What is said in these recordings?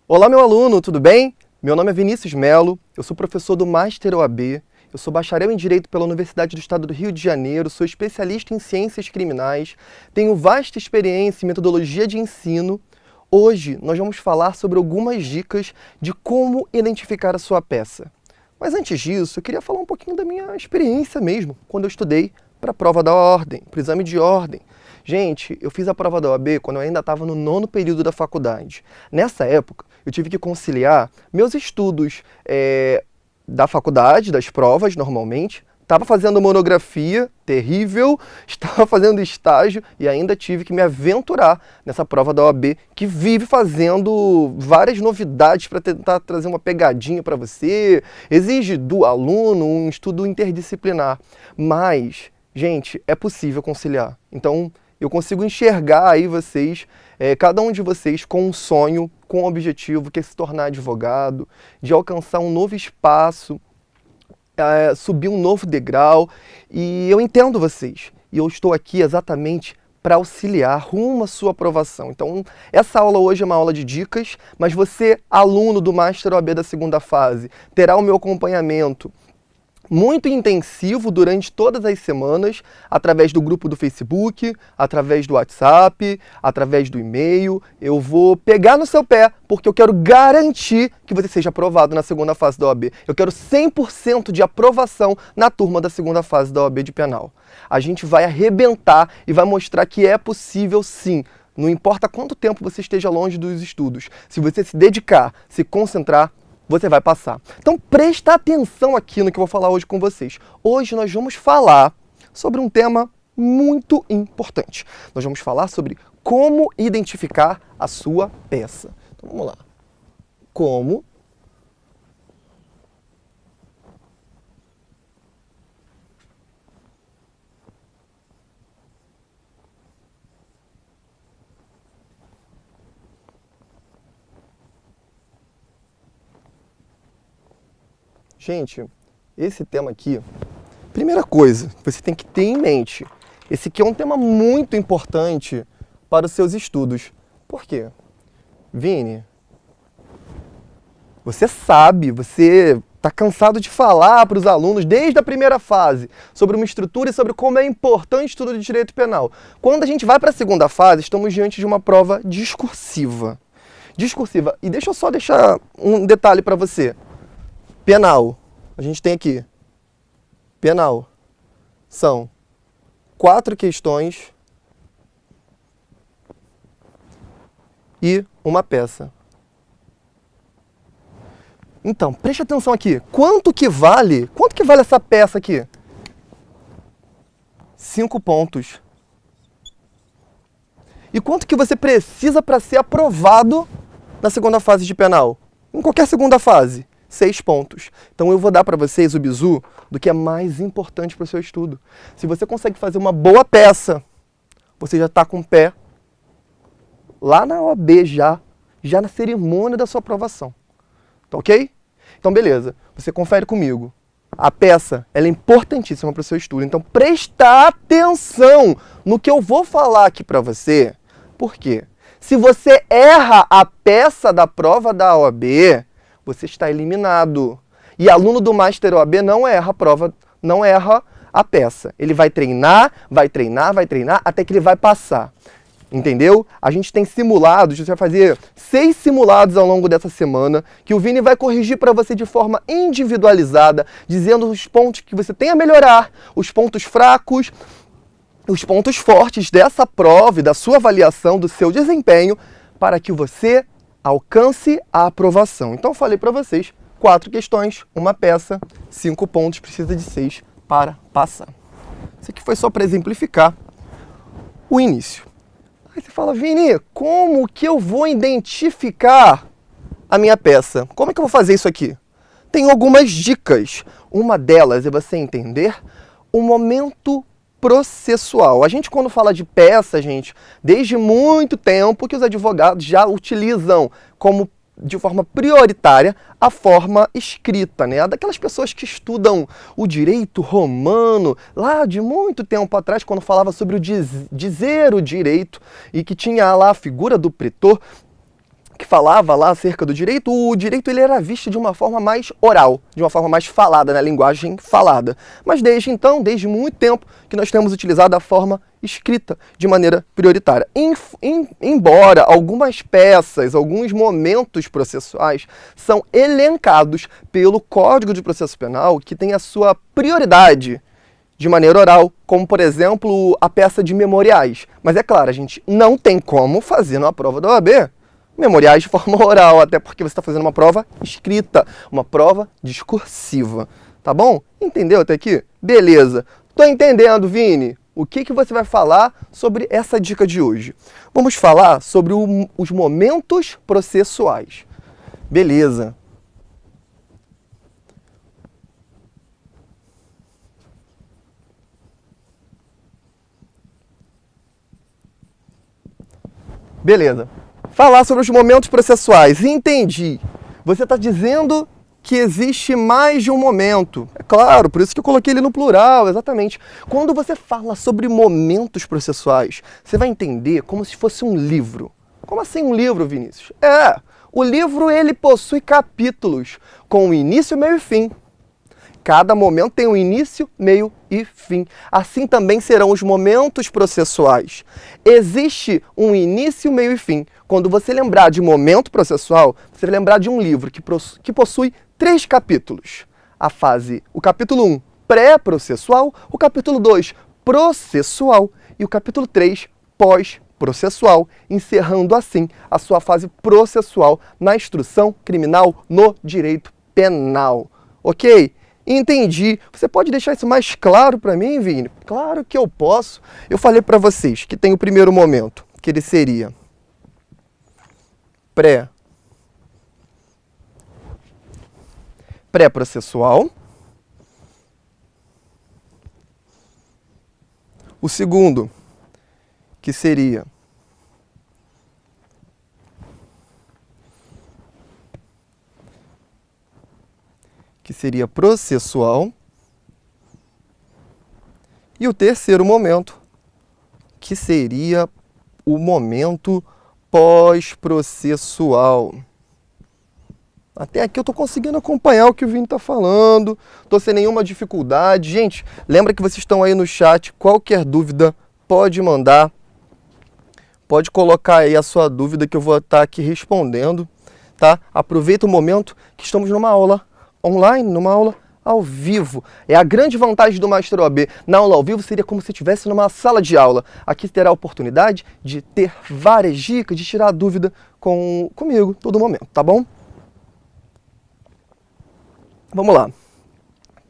Olá, meu aluno, tudo bem? Meu nome é Vinícius Melo, eu sou professor do Master OAB, eu sou bacharel em Direito pela Universidade do Estado do Rio de Janeiro, sou especialista em Ciências Criminais, tenho vasta experiência em metodologia de ensino. Hoje nós vamos falar sobre algumas dicas de como identificar a sua peça. Mas antes disso, eu queria falar um pouquinho da minha experiência mesmo, quando eu estudei para a prova da ordem, para o exame de ordem. Gente, eu fiz a prova da OAB quando eu ainda estava no 9º período da faculdade. Nessa época, eu tive que conciliar meus estudos da faculdade, das provas, normalmente. Estava fazendo monografia, terrível, estava fazendo estágio e ainda tive que me aventurar nessa prova da OAB, que vive fazendo várias novidades para tentar trazer uma pegadinha para você. Exige do aluno um estudo interdisciplinar, mas, gente, é possível conciliar. Então, eu consigo enxergar aí vocês, cada um de vocês com um sonho, com um objetivo, que é se tornar advogado, de alcançar um novo espaço, subir um novo degrau, e eu entendo vocês. E eu estou aqui exatamente para auxiliar rumo à sua aprovação. Então, essa aula hoje é uma aula de dicas, mas você, aluno do Master OAB da segunda fase, terá o meu acompanhamento muito intensivo durante todas as semanas, através do grupo do Facebook, através do WhatsApp, através do e-mail. Eu vou pegar no seu pé, porque eu quero garantir que você seja aprovado na segunda fase da OAB. Eu quero 100% de aprovação na turma da segunda fase da OAB de penal. A gente vai arrebentar e vai mostrar que é possível sim. Não importa quanto tempo você esteja longe dos estudos. Se você se dedicar, se concentrar, você vai passar. Então presta atenção aqui no que eu vou falar hoje com vocês. Hoje nós vamos falar sobre um tema muito importante. Nós vamos falar sobre como identificar a sua peça. Então vamos lá. Como Gente, esse tema aqui, primeira coisa, você tem que ter em mente, esse aqui é um tema muito importante para os seus estudos. Por quê? Vini, você sabe, você está cansado de falar para os alunos desde a primeira fase sobre uma estrutura e sobre como é importante o estudo de direito penal. Quando a gente vai para a segunda fase, estamos diante de uma prova discursiva. E deixa eu só deixar um detalhe para você. Penal, a gente tem aqui, penal, são 4 questões e uma peça. Então, preste atenção aqui, quanto que vale essa peça aqui? 5 pontos. E quanto que você precisa para ser aprovado na segunda fase de penal? Em qualquer segunda fase. 6 pontos. Então eu vou dar para vocês o bizu do que é mais importante para o seu estudo. Se você consegue fazer uma boa peça, você já está com o pé lá na OAB, já na cerimônia da sua aprovação. Tá ok? Então beleza, você confere comigo. A peça, ela é importantíssima para o seu estudo. Então presta atenção no que eu vou falar aqui para você. Por quê? Se você erra a peça da prova da OAB, você está eliminado. E aluno do Master OAB não erra a prova, não erra a peça. Ele vai treinar, até que ele vai passar. Entendeu? A gente tem simulados, você vai fazer 6 simulados ao longo dessa semana, que o Vini vai corrigir para você de forma individualizada, dizendo os pontos que você tem a melhorar, os pontos fracos, os pontos fortes dessa prova e da sua avaliação, do seu desempenho, para que você alcance a aprovação. Então eu falei para vocês, 4 questões, uma peça, 5 pontos, precisa de 6 para passar. Isso aqui foi só para exemplificar o início. Aí você fala, Vini, como que eu vou identificar a minha peça? Como é que eu vou fazer isso aqui? Tem algumas dicas. Uma delas é você entender o momento processual. A gente, quando fala de peça, gente, desde muito tempo que os advogados já utilizam como de forma prioritária a forma escrita, né? Daquelas pessoas que estudam o direito romano, lá de muito tempo atrás, quando falava sobre o dizer o direito, e que tinha lá a figura do pretor. que falava lá acerca do direito, o direito ele era visto de uma forma mais oral, de uma forma mais falada, na linguagem falada. Mas desde então, desde muito tempo, que nós temos utilizado a forma escrita de maneira prioritária. Embora algumas peças, alguns momentos processuais são elencados pelo Código de Processo Penal, que tem a sua prioridade de maneira oral, como, por exemplo, a peça de memoriais. Mas é claro, a gente não tem como fazer numa prova da OAB memoriais de forma oral, até porque você está fazendo uma prova escrita, uma prova discursiva. Tá bom? Entendeu até aqui? Beleza. Tô entendendo, Vini. O que você vai falar sobre essa dica de hoje? Vamos falar sobre os momentos processuais. Beleza. Beleza. Falar sobre os momentos processuais. Entendi. Você está dizendo que existe mais de um momento. É claro, por isso que eu coloquei ele no plural, exatamente. Quando você fala sobre momentos processuais, você vai entender como se fosse um livro. Como assim um livro, Vinícius? O livro ele possui capítulos com início, meio e fim. Cada momento tem um início, meio e fim. Assim também serão os momentos processuais. Existe um início, meio e fim. Quando você lembrar de momento processual, você vai lembrar de um livro que possui 3 capítulos. O capítulo 1, pré-processual, o capítulo 2, processual e o capítulo 3, pós-processual, encerrando assim a sua fase processual na instrução criminal no direito penal. Ok? Entendi. Você pode deixar isso mais claro para mim, Vini? Claro que eu posso. Eu falei para vocês que tem o primeiro momento, que ele seria pré-processual. O segundo, que seria processual. E o terceiro momento, que seria o momento pós-processual. Até aqui eu estou conseguindo acompanhar o que o Vini está falando, estou sem nenhuma dificuldade. Gente, lembra que vocês estão aí no chat, qualquer dúvida pode mandar, pode colocar aí a sua dúvida que eu vou estar aqui respondendo, tá? Aproveita o momento que estamos numa aula online, numa aula ao vivo. É a grande vantagem do Master OAB. Na aula ao vivo seria como se estivesse numa sala de aula. Aqui terá a oportunidade de ter várias dicas, de tirar dúvida comigo todo momento, tá bom? Vamos lá.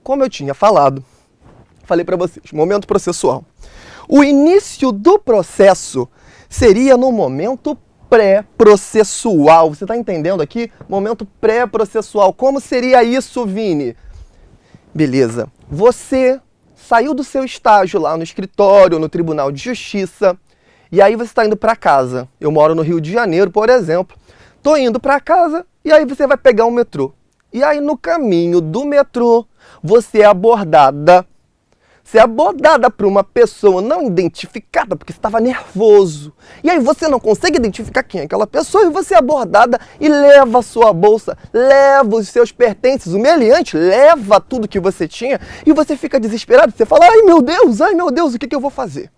Como eu tinha falei para vocês, momento processual. O início do processo seria no momento pré-processual. Você está entendendo aqui? Momento pré-processual. Como seria isso, Vini? Beleza. Você saiu do seu estágio lá no escritório, no Tribunal de Justiça, e aí você está indo para casa. Eu moro no Rio de Janeiro, por exemplo. Estou indo para casa e aí você vai pegar um metrô. E aí no caminho do metrô, você é abordada. Você é abordada por uma pessoa não identificada, porque você estava nervoso. E aí você não consegue identificar quem é aquela pessoa e você é abordada e leva a sua bolsa, leva os seus pertences, o meliante, leva tudo que você tinha e você fica desesperado. Você fala, ai meu Deus, o que eu vou fazer?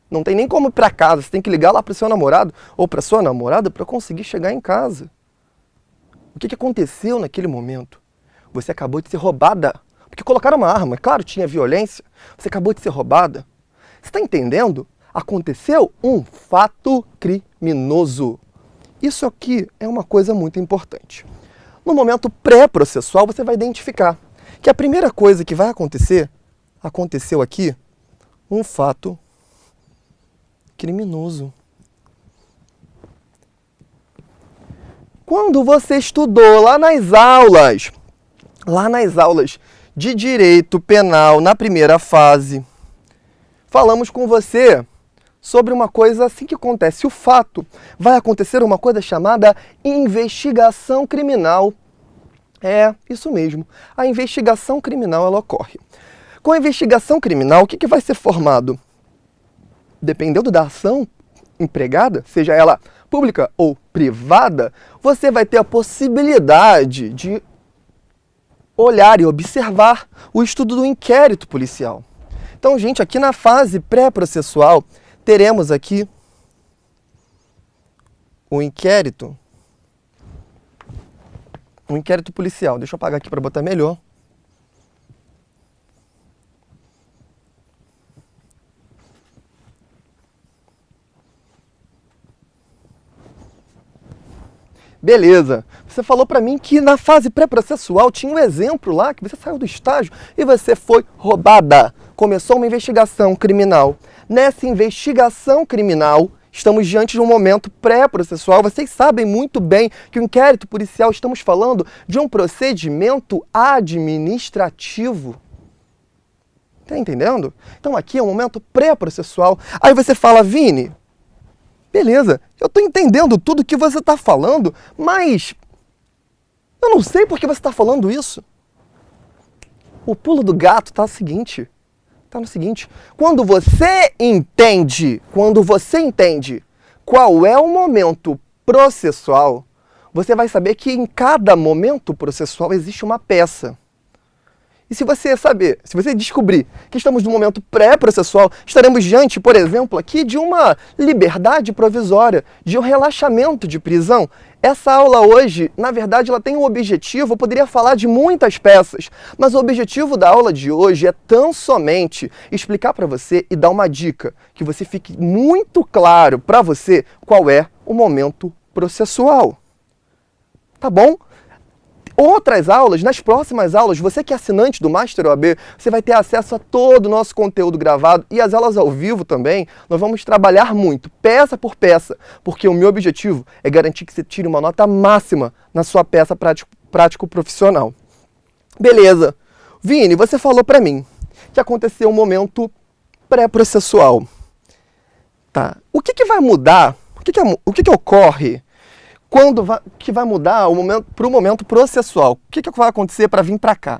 Não tem nem como ir para casa, você tem que ligar lá para o seu namorado ou para sua namorada para conseguir chegar em casa. O que aconteceu naquele momento? Você acabou de ser roubada. Porque colocaram uma arma, claro, tinha violência. Você acabou de ser roubada. Você está entendendo? Aconteceu um fato criminoso. Isso aqui é uma coisa muito importante. No momento pré-processual, você vai identificar que a primeira coisa que vai acontecer, aconteceu aqui, um fato criminoso. Quando você estudou lá nas aulas de direito penal na primeira fase, falamos com você sobre uma coisa assim que acontece. O fato vai acontecer uma coisa chamada investigação criminal. É, isso mesmo. A investigação criminal, ela ocorre. Com a investigação criminal, o que vai ser formado? Dependendo da ação empregada, seja ela pública ou privada, você vai ter a possibilidade de olhar e observar o estudo do inquérito policial. Então, gente, aqui na fase pré-processual, teremos aqui o inquérito policial. Deixa eu apagar aqui para botar melhor. Beleza. Você falou para mim que na fase pré-processual tinha um exemplo lá, que você saiu do estágio e você foi roubada. Começou uma investigação criminal. Nessa investigação criminal, estamos diante de um momento pré-processual. Vocês sabem muito bem que o inquérito policial, estamos falando de um procedimento administrativo. Tá entendendo? Então aqui é um momento pré-processual. Aí você fala, Vini, beleza, eu estou entendendo tudo que você está falando, mas eu não sei por que você está falando isso. O pulo do gato está no seguinte, quando você entende qual é o momento processual, você vai saber que em cada momento processual existe uma peça. E se você descobrir que estamos no momento pré-processual, estaremos diante, por exemplo, aqui de uma liberdade provisória, de um relaxamento de prisão. Essa aula hoje, na verdade, ela tem um objetivo, eu poderia falar de muitas peças, mas o objetivo da aula de hoje é tão somente explicar para você e dar uma dica, que você fique muito claro para você qual é o momento processual. Tá bom? Outras aulas, nas próximas aulas, você que é assinante do Master OAB, você vai ter acesso a todo o nosso conteúdo gravado e as aulas ao vivo também. Nós vamos trabalhar muito, peça por peça, porque o meu objetivo é garantir que você tire uma nota máxima na sua peça prático-profissional. Beleza. Vini, você falou para mim que aconteceu um momento pré-processual. Tá. O que vai mudar? O que ocorre que vai mudar para o momento processual? O que vai acontecer para vir para cá?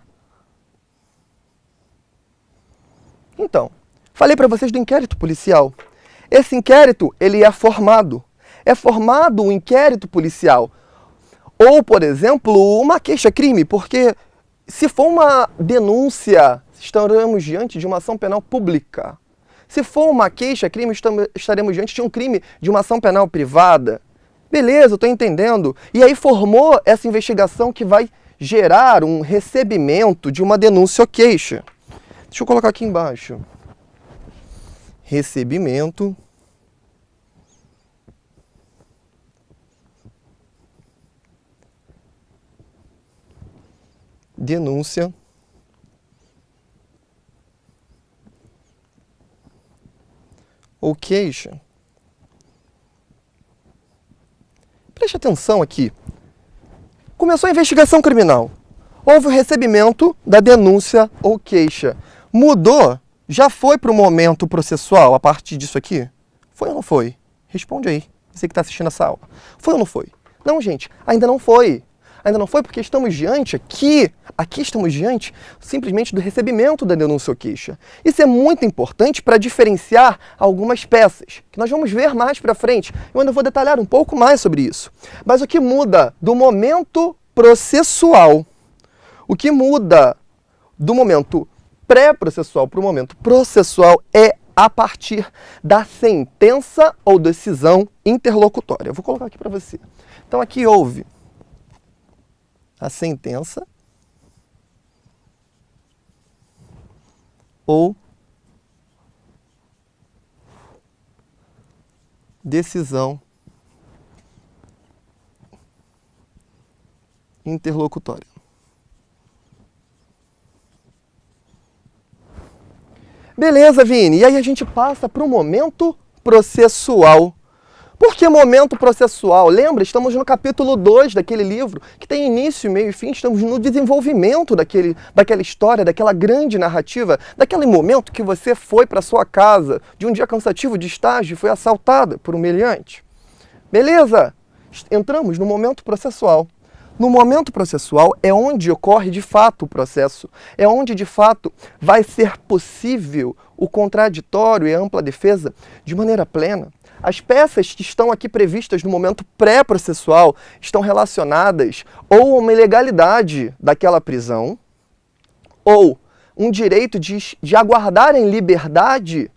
Então, falei para vocês do inquérito policial. Esse inquérito, ele é formado. É formado um inquérito policial. Ou, por exemplo, uma queixa-crime, porque se for uma denúncia, estaremos diante de uma ação penal pública. Se for uma queixa-crime, estaremos diante de um crime de uma ação penal privada. Beleza, eu estou entendendo. E aí formou essa investigação que vai gerar um recebimento de uma denúncia ou queixa. Deixa eu colocar aqui embaixo. Recebimento. Denúncia. Ou queixa. Preste atenção aqui. Começou a investigação criminal. Houve o recebimento da denúncia ou queixa. Mudou? Já foi para o momento processual a partir disso aqui? Foi ou não foi? Responde aí, você que está assistindo essa aula. Foi ou não foi? Não, gente, ainda não foi. Ainda não foi porque estamos diante aqui estamos diante simplesmente do recebimento da denúncia ou queixa. Isso é muito importante para diferenciar algumas peças, que nós vamos ver mais para frente. Eu ainda vou detalhar um pouco mais sobre isso. Mas o que muda do momento processual, o que muda do momento pré-processual para o momento processual é a partir da sentença ou decisão interlocutória. Eu vou colocar aqui para você. Então aqui houve a sentença ou decisão interlocutória. Beleza, Vini. E aí a gente passa para o momento processual. Por que momento processual? Lembra? Estamos no capítulo 2 daquele livro, que tem início, meio e fim. Estamos no desenvolvimento daquela história, daquela grande narrativa, daquele momento que você foi para sua casa, de um dia cansativo de estágio e foi assaltada por um meliante. Beleza? Entramos no momento processual. No momento processual é onde ocorre de fato o processo, é onde de fato vai ser possível o contraditório e a ampla defesa de maneira plena. As peças que estão aqui previstas no momento pré-processual estão relacionadas ou a uma ilegalidade daquela prisão, ou um direito de aguardar em liberdade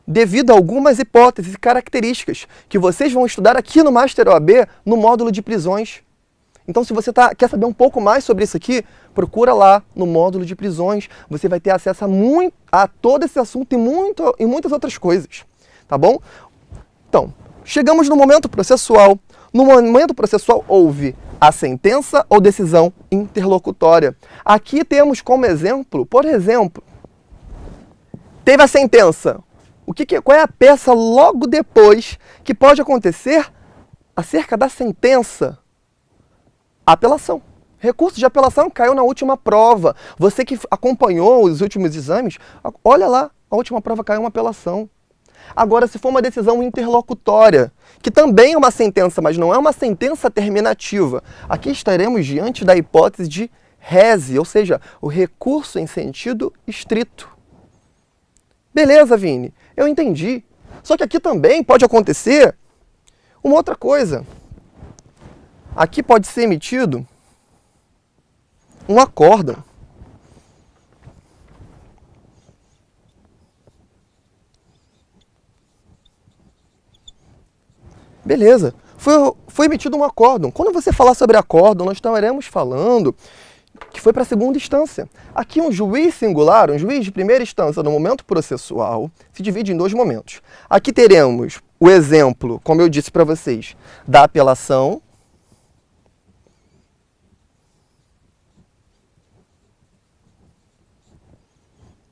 devido a algumas hipóteses e características que vocês vão estudar aqui no Master OAB no módulo de prisões. Então, se você quer saber um pouco mais sobre isso aqui, procura lá no módulo de prisões. Você vai ter acesso a todo esse assunto e muitas outras coisas, tá bom? Então, chegamos no momento processual. No momento processual houve a sentença ou decisão interlocutória. Aqui temos como exemplo, por exemplo, teve a sentença. Qual é a peça logo depois que pode acontecer acerca da sentença? Apelação. Recurso de apelação caiu na última prova. Você que acompanhou os últimos exames, olha lá, a última prova caiu uma apelação. Agora, se for uma decisão interlocutória, que também é uma sentença, mas não é uma sentença terminativa, aqui estaremos diante da hipótese de rese, ou seja, o recurso em sentido estrito. Beleza, Vini, eu entendi. Só que aqui também pode acontecer uma outra coisa. Aqui pode ser emitido um acórdão. Beleza, foi emitido um acórdão. Quando você falar sobre acórdão, nós estaremos falando que foi para a segunda instância. Aqui um juiz singular, um juiz de primeira instância no momento processual, se divide em dois momentos. Aqui teremos o exemplo, como eu disse para vocês, da apelação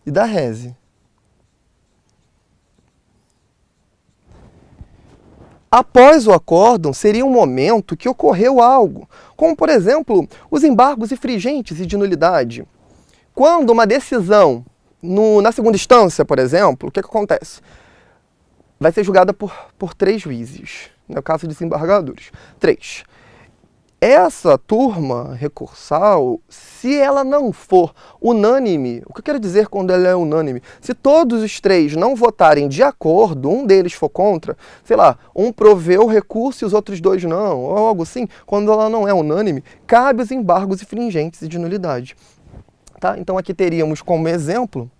e da rese. Após o acórdão, seria um momento que ocorreu algo, como, por exemplo, os embargos infringentes e de nulidade. Quando uma decisão, na segunda instância, por exemplo, o que acontece? Vai ser julgada por 3 juízes, no caso de desembargadores. 3. Essa turma recursal, se ela não for unânime, o que eu quero dizer quando ela é unânime? Se todos os 3 não votarem de acordo, um deles for contra, sei lá, um proveu o recurso e os outros 2 não, ou algo assim, quando ela não é unânime, cabe os embargos infringentes e de nulidade. Tá? Então aqui teríamos como exemplo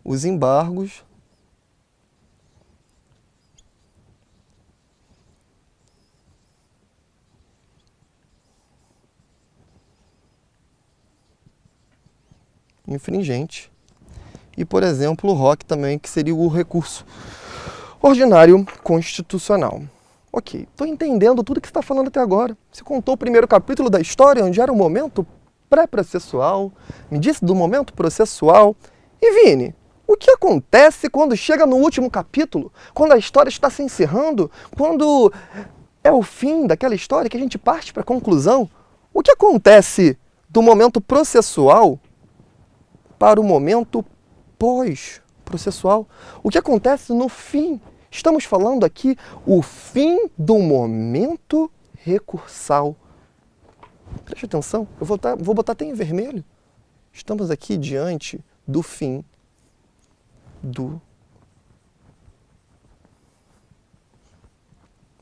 os embargos infringente. E, por exemplo, o ROC também, que seria o recurso ordinário constitucional. Ok, estou entendendo tudo que você está falando até agora. Você contou o primeiro capítulo da história, onde era o momento pré-processual, me disse do momento processual. E, Vini, o que acontece quando chega no último capítulo? Quando a história está se encerrando? Quando é o fim daquela história que a gente parte para a conclusão? O que acontece do momento processual para o momento pós-processual? O que acontece no fim? Estamos falando aqui o fim do momento recursal. Preste atenção, eu vou botar até em vermelho. Estamos aqui diante do fim do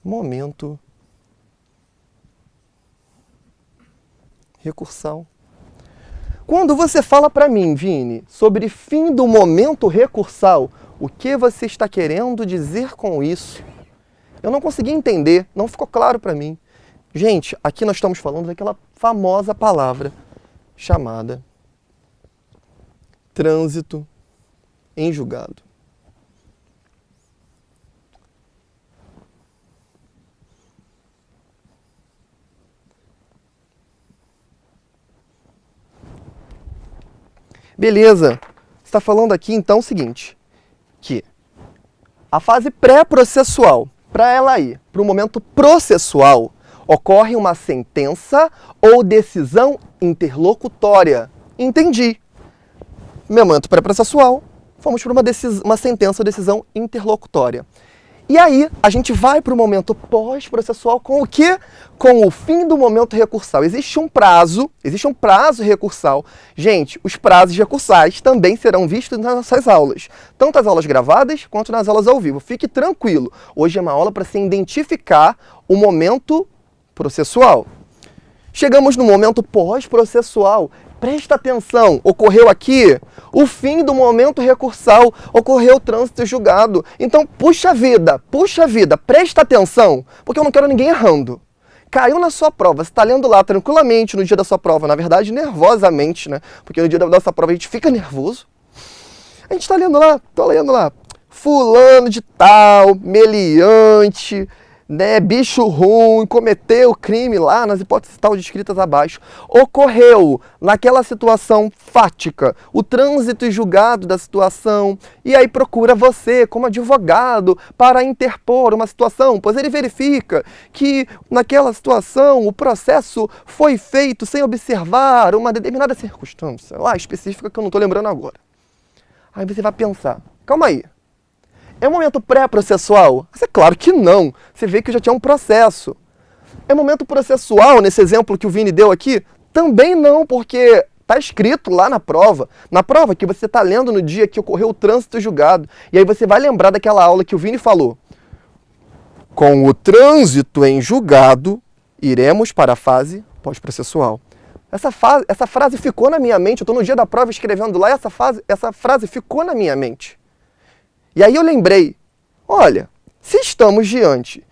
momento recursal. Quando você fala para mim, Vini, sobre fim do momento recursal, o que você está querendo dizer com isso? Eu não consegui entender, não ficou claro para mim. Gente, aqui nós estamos falando daquela famosa palavra chamada trânsito em julgado. Beleza, você está falando aqui então o seguinte, que a fase pré-processual, para ela ir para o momento processual, ocorre uma sentença ou decisão interlocutória. Entendi. Momento pré-processual, fomos para uma sentença ou decisão interlocutória. E aí, a gente vai para o momento pós-processual com o quê? Com o fim do momento recursal. Existe um prazo recursal. Gente, os prazos recursais também serão vistos nas nossas aulas. Tanto as aulas gravadas, quanto nas aulas ao vivo. Fique tranquilo. Hoje é uma aula para se identificar o momento processual. Chegamos no momento pós-processual. Presta atenção, ocorreu aqui o fim do momento recursal, ocorreu o trânsito julgado. Então, puxa vida, presta atenção, porque eu não quero ninguém errando. Caiu na sua prova, você está lendo lá tranquilamente no dia da sua prova, na verdade nervosamente, né? Porque no dia da nossa prova a gente fica nervoso. A gente está lendo lá, fulano de tal, meliante, né, bicho ruim, cometeu crime lá nas hipóteses tal descritas abaixo. Ocorreu naquela situação fática, o trânsito e julgado da situação, e aí procura você como advogado para interpor uma situação, pois ele verifica que naquela situação o processo foi feito sem observar uma determinada circunstância lá específica que eu não estou lembrando agora. Aí você vai pensar, calma aí. É um momento pré-processual? Mas é claro que não. Você vê que já tinha um processo. É momento processual, nesse exemplo que o Vini deu aqui? Também não, porque está escrito lá na prova. Na prova que você está lendo no dia que ocorreu o trânsito julgado. E aí você vai lembrar daquela aula que o Vini falou. Com o trânsito em julgado, iremos para a fase pós-processual. Essa frase ficou na minha mente. Eu estou no dia da prova escrevendo lá e essa frase ficou na minha mente. E aí eu lembrei, olha, se estamos diante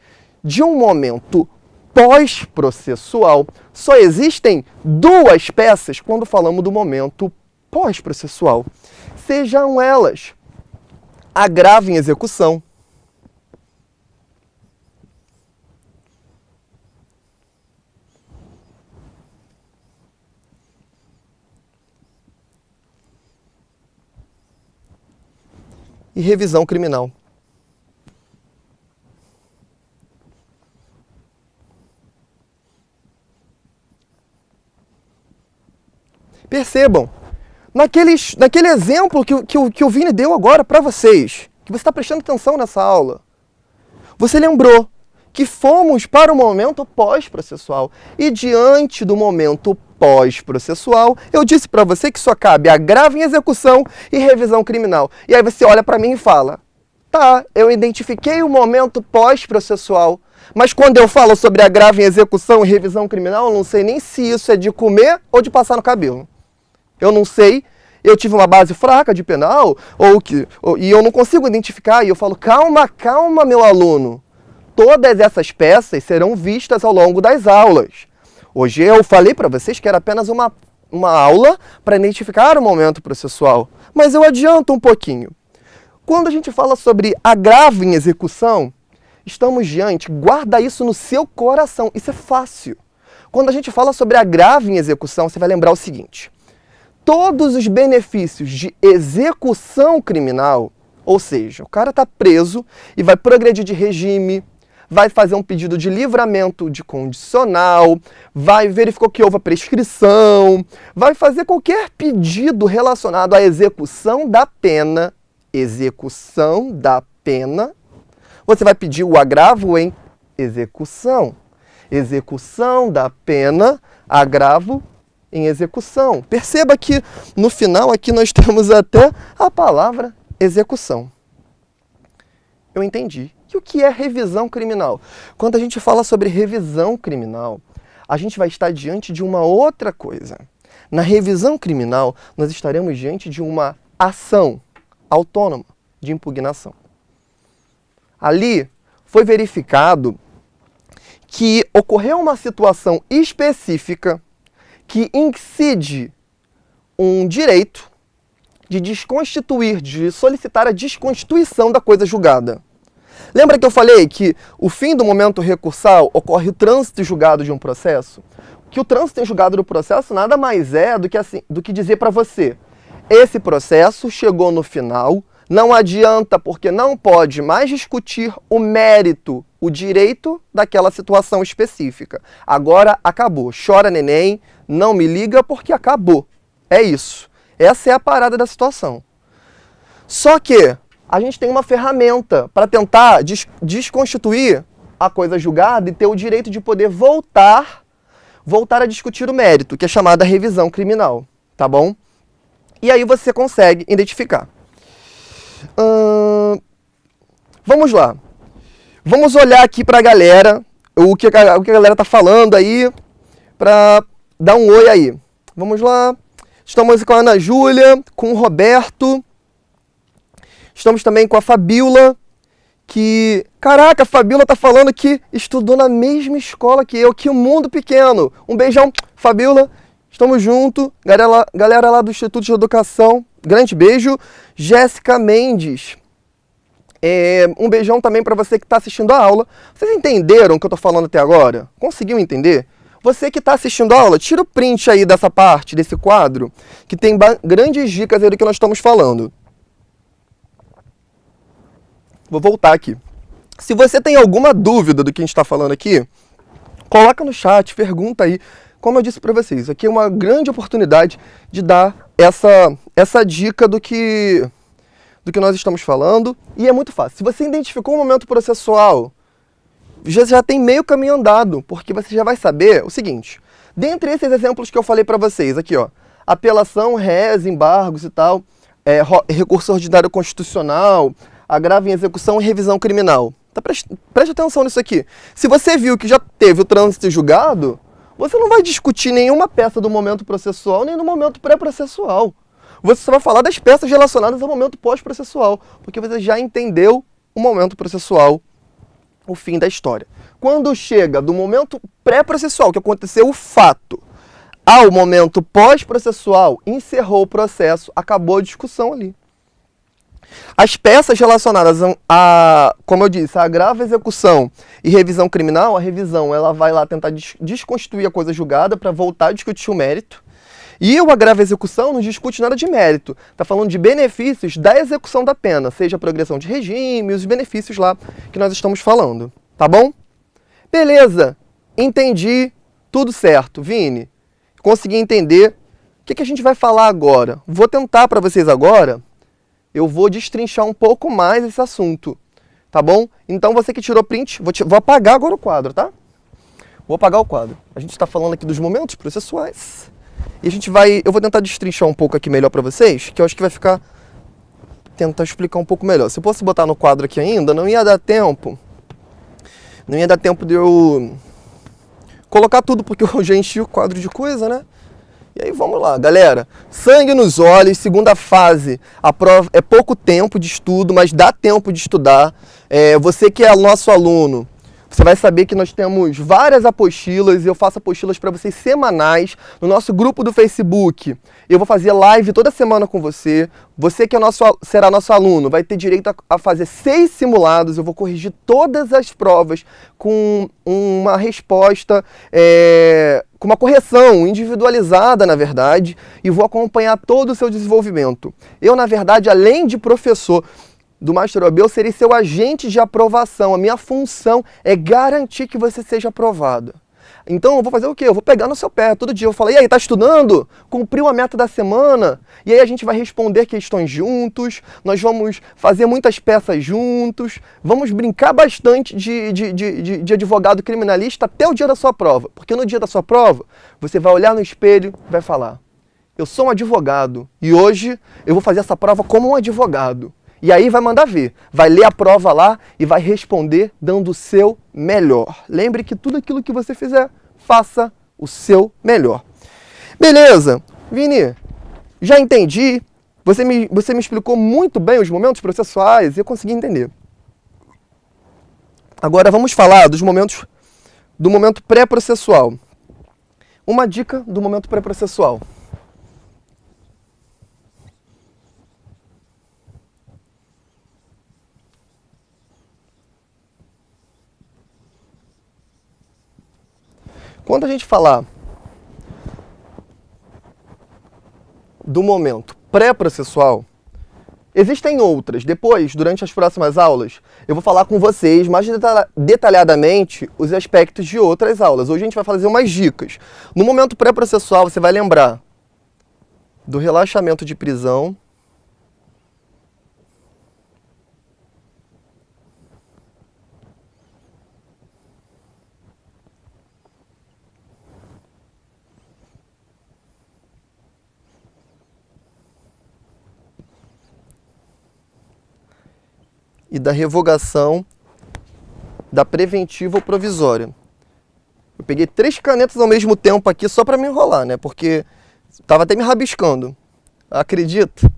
de um momento pós-processual, só existem duas peças quando falamos do momento pós-processual. Sejam elas agravo em execução, e revisão criminal. Percebam, naquele exemplo que o Vini deu agora para vocês, que você está prestando atenção nessa aula, você lembrou que fomos para o momento pós-processual. E diante do momento pós-processual, eu disse para você que só cabe agravo em execução e revisão criminal. E aí você olha para mim e fala, tá, eu identifiquei o momento pós-processual, mas quando eu falo sobre agravo em execução e revisão criminal, eu não sei nem se isso é de comer ou de passar no cabelo. Eu não sei, eu tive uma base fraca de penal, e eu não consigo identificar, e eu falo, calma, meu aluno. Todas essas peças serão vistas ao longo das aulas. Hoje eu falei para vocês que era apenas uma aula para identificar o momento processual, mas eu adianto um pouquinho. Quando a gente fala sobre agravo em execução, estamos diante, guarda isso no seu coração, isso é fácil. Quando a gente fala sobre agravo em execução, você vai lembrar o seguinte, todos os benefícios de execução criminal, ou seja, o cara está preso e vai progredir de regime, vai fazer um pedido de livramento de condicional, vai verificar que houve a prescrição, vai fazer qualquer pedido relacionado à execução da pena, você vai pedir o agravo em execução da pena, agravo em execução. Perceba que no final aqui nós temos até a palavra execução. Eu entendi. E o que é revisão criminal? Quando a gente fala sobre revisão criminal, a gente vai estar diante de uma outra coisa. Na revisão criminal, nós estaremos diante de uma ação autônoma de impugnação. Ali foi verificado que ocorreu uma situação específica que incide um direito de desconstituir, de solicitar a desconstituição da coisa julgada. Lembra que eu falei que o fim do momento recursal ocorre o trânsito julgado de um processo? Que o trânsito julgado do processo nada mais é do que dizer para você, esse processo chegou no final, não adianta porque não pode mais discutir o mérito, o direito daquela situação específica. Agora acabou. Chora neném, não me liga porque acabou. É isso. Essa é a parada da situação. Só que a gente tem uma ferramenta para tentar desconstituir a coisa julgada e ter o direito de poder voltar a discutir o mérito, que é chamada revisão criminal, tá bom? E aí você consegue identificar. Vamos lá. Vamos olhar aqui para a galera, o que a galera tá falando aí, para dar um oi aí. Vamos lá. Estamos com a Ana Júlia, com o Roberto. Estamos também com a Fabiola, que... Caraca, a Fabiola tá falando que estudou na mesma escola que eu, que o mundo pequeno. Um beijão, Fabiola. Estamos juntos. Galera lá do Instituto de Educação, grande beijo. Jéssica Mendes. Um beijão também para você que está assistindo a aula. Vocês entenderam o que eu estou falando até agora? Conseguiu entender? Você que está assistindo a aula, tira o print aí dessa parte, desse quadro, que tem grandes dicas aí do que nós estamos falando. Vou voltar aqui. Se você tem alguma dúvida do que a gente está falando aqui, coloca no chat, pergunta aí. Como eu disse para vocês, aqui é uma grande oportunidade de dar essa dica do que nós estamos falando. E é muito fácil. Se você identificou um momento processual, já tem meio caminho andado, porque você já vai saber o seguinte. Dentre esses exemplos que eu falei para vocês, aqui ó, apelação, rés, embargos e tal, recurso ordinário constitucional, agravo em execução e revisão criminal. Tá, preste atenção nisso aqui. Se você viu que já teve o trânsito julgado, você não vai discutir nenhuma peça do momento processual nem no momento pré-processual. Você só vai falar das peças relacionadas ao momento pós-processual, porque você já entendeu o momento processual, o fim da história. Quando chega do momento pré-processual, que aconteceu o fato, ao momento pós-processual, encerrou o processo, acabou a discussão ali. As peças relacionadas a, como eu disse, a agravo, execução e revisão criminal, a revisão ela vai lá tentar desconstituir a coisa julgada para voltar a discutir o mérito. E o agravo e execução não discute nada de mérito. Está falando de benefícios da execução da pena, seja a progressão de regime, os benefícios lá que nós estamos falando. Tá bom? Beleza. Entendi. Tudo certo. Vini, consegui entender. O que a gente vai falar agora? Vou tentar para vocês agora. Eu vou destrinchar um pouco mais esse assunto, tá bom? Então você que tirou print, vou apagar agora o quadro, tá? Vou apagar o quadro. A gente está falando aqui dos momentos processuais. E eu vou tentar destrinchar um pouco aqui melhor para vocês, que eu acho que vai ficar... Tentar explicar um pouco melhor. Se eu fosse botar no quadro aqui ainda, não ia dar tempo. Não ia dar tempo de eu colocar tudo, porque eu já enchi o quadro de coisa, né? E aí vamos lá, galera. Sangue nos olhos, segunda fase. A prova é pouco tempo de estudo, mas dá tempo de estudar. Você que é nosso aluno, você vai saber que nós temos várias apostilas e eu faço apostilas para vocês semanais no nosso grupo do Facebook. Eu vou fazer live toda semana com você. Você que será nosso aluno vai ter direito a fazer 6 simulados. Eu vou corrigir todas as provas com uma resposta, com uma correção individualizada, na verdade, e vou acompanhar todo o seu desenvolvimento. Eu, na verdade, além de professor do Master OAB, eu serei seu agente de aprovação. A minha função é garantir que você seja aprovado. Então eu vou fazer o quê? Eu vou pegar no seu pé todo dia. Eu falo, e aí, tá estudando? Cumpriu a meta da semana? E aí a gente vai responder questões juntos, nós vamos fazer muitas peças juntos, vamos brincar bastante de advogado criminalista até o dia da sua prova. Porque no dia da sua prova, você vai olhar no espelho e vai falar, eu sou um advogado e hoje eu vou fazer essa prova como um advogado. E aí vai mandar ver, vai ler a prova lá e vai responder dando o seu melhor. Lembre que tudo aquilo que você fizer, faça o seu melhor. Beleza, Vini, já entendi. Você me explicou muito bem os momentos processuais e eu consegui entender. Agora vamos falar do momento pré-processual. Uma dica do momento pré-processual. Quando a gente falar do momento pré-processual, existem outras. Depois, durante as próximas aulas, eu vou falar com vocês mais detalhadamente os aspectos de outras aulas. Hoje a gente vai fazer umas dicas. No momento pré-processual, você vai lembrar do relaxamento de prisão, e da revogação da preventiva ou provisória. Eu peguei 3 canetas ao mesmo tempo aqui só para me enrolar, né? Porque estava até me rabiscando. Acredita?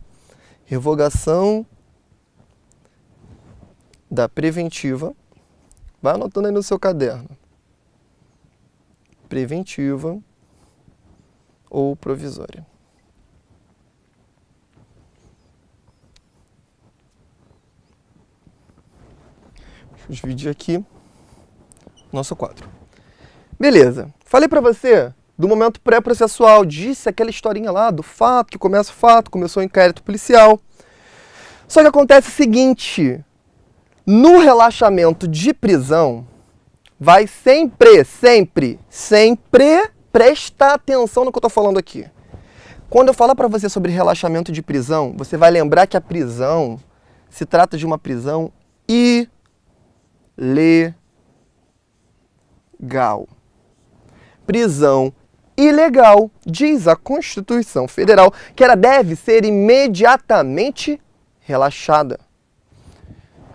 Revogação da preventiva. Vai anotando aí no seu caderno. Preventiva ou provisória. Deixa eu dividir aqui nosso quadro. Beleza. Falei para você do momento pré-processual, disse aquela historinha lá do fato, que começa o fato, começou o inquérito policial. Só que acontece o seguinte, no relaxamento de prisão, vai sempre prestar atenção no que eu estou falando aqui. Quando eu falar para você sobre relaxamento de prisão, você vai lembrar que a prisão se trata de uma prisão ilegal. Prisão ilegal, diz a Constituição Federal, que ela deve ser imediatamente relaxada.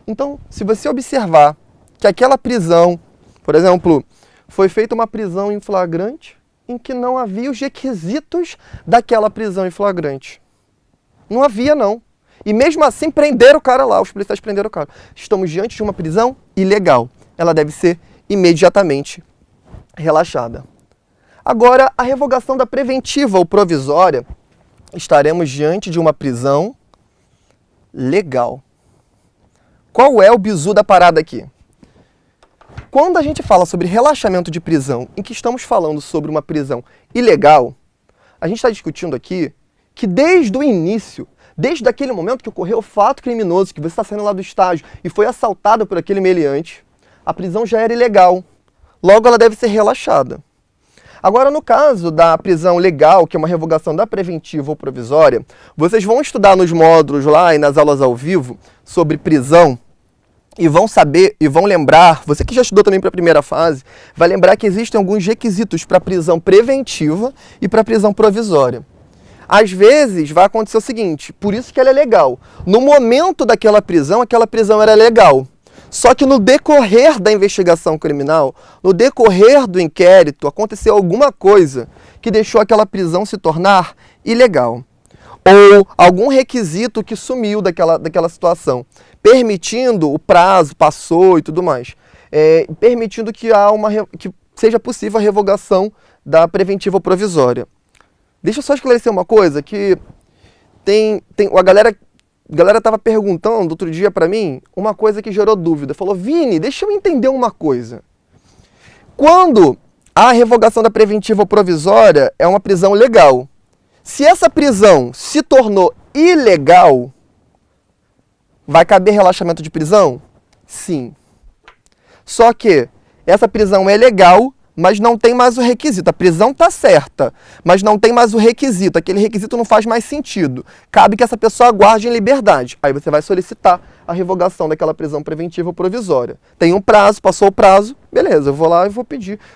Então, se você observar que aquela prisão, por exemplo, foi feita uma prisão em flagrante em que não havia os requisitos daquela prisão em flagrante. Não havia, não. E mesmo assim prenderam o cara lá, os policiais prenderam o cara. Estamos diante de uma prisão ilegal. Ela deve ser imediatamente relaxada. Agora, a revogação da preventiva ou provisória, estaremos diante de uma prisão legal. Qual é o bizu da parada aqui? Quando a gente fala sobre relaxamento de prisão, em que estamos falando sobre uma prisão ilegal, a gente está discutindo aqui que desde o início, desde aquele momento que ocorreu o fato criminoso, que você está saindo lá do estágio e foi assaltado por aquele meliante, a prisão já era ilegal. Logo, ela deve ser relaxada. Agora, no caso da prisão legal, que é uma revogação da preventiva ou provisória, vocês vão estudar nos módulos lá e nas aulas ao vivo sobre prisão e vão saber e vão lembrar, você que já estudou também para a primeira fase, vai lembrar que existem alguns requisitos para prisão preventiva e para prisão provisória. Às vezes vai acontecer o seguinte, por isso que ela é legal. No momento daquela prisão era legal. Só que no decorrer da investigação criminal, no decorrer do inquérito, aconteceu alguma coisa que deixou aquela prisão se tornar ilegal. Ou algum requisito que sumiu daquela situação, permitindo, o prazo passou e tudo mais, permitindo que seja possível a revogação da preventiva ou provisória. Deixa eu só esclarecer uma coisa, que a galera estava perguntando outro dia para mim uma coisa que gerou dúvida. Falou, Vini, deixa eu entender uma coisa. Quando a revogação da preventiva ou provisória é uma prisão legal, se essa prisão se tornou ilegal, vai caber relaxamento de prisão? Sim. Só que essa prisão é legal, mas não tem mais o requisito. A prisão está certa, mas não tem mais o requisito. Aquele requisito não faz mais sentido. Cabe que essa pessoa aguarde em liberdade. Aí você vai solicitar a revogação daquela prisão preventiva ou provisória. Tem um prazo, passou o prazo, beleza, eu vou lá e vou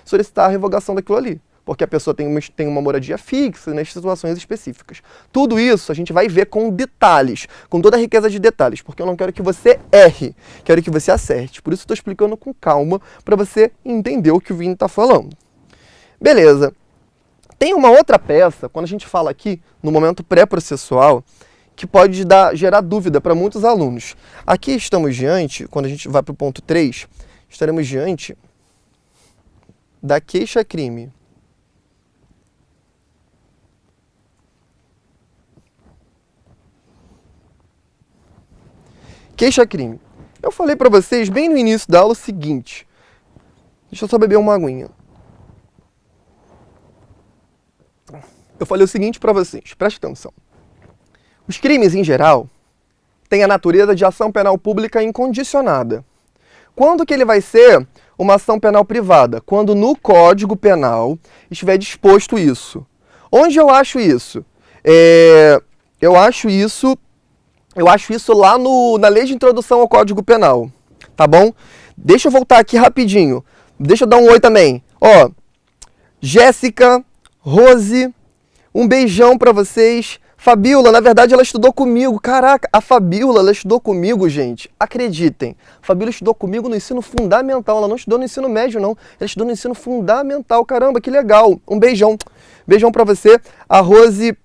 solicitar a revogação daquilo ali. Porque a pessoa tem uma moradia fixa nas situações específicas. Tudo isso a gente vai ver com detalhes, com toda a riqueza de detalhes, porque eu não quero que você erre, quero que você acerte. Por isso estou explicando com calma, para você entender o que o Vini está falando. Beleza. Tem uma outra peça, quando a gente fala aqui, no momento pré-processual, que pode gerar dúvida para muitos alunos. Aqui estamos diante, quando a gente vai para o ponto 3, estaremos diante da queixa-crime. Queixa-crime. Eu falei para vocês bem no início da aula o seguinte. Deixa eu só beber uma aguinha. Eu falei o seguinte para vocês, preste atenção. Os crimes, em geral, têm a natureza de ação penal pública incondicionada. Quando que ele vai ser uma ação penal privada? Quando no Código Penal estiver disposto isso. Onde eu acho isso? Eu acho isso lá na Lei de Introdução ao Código Penal, tá bom? Deixa eu voltar aqui rapidinho. Deixa eu dar um oi também. Ó, Jéssica, Rose, um beijão pra vocês. Fabiola, na verdade, ela estudou comigo. Caraca, a Fabiola, ela estudou comigo, gente. Acreditem. A Fabiola estudou comigo no ensino fundamental. Ela não estudou no ensino médio, não. Ela estudou no ensino fundamental. Caramba, que legal. Um beijão. Beijão pra você. A Rose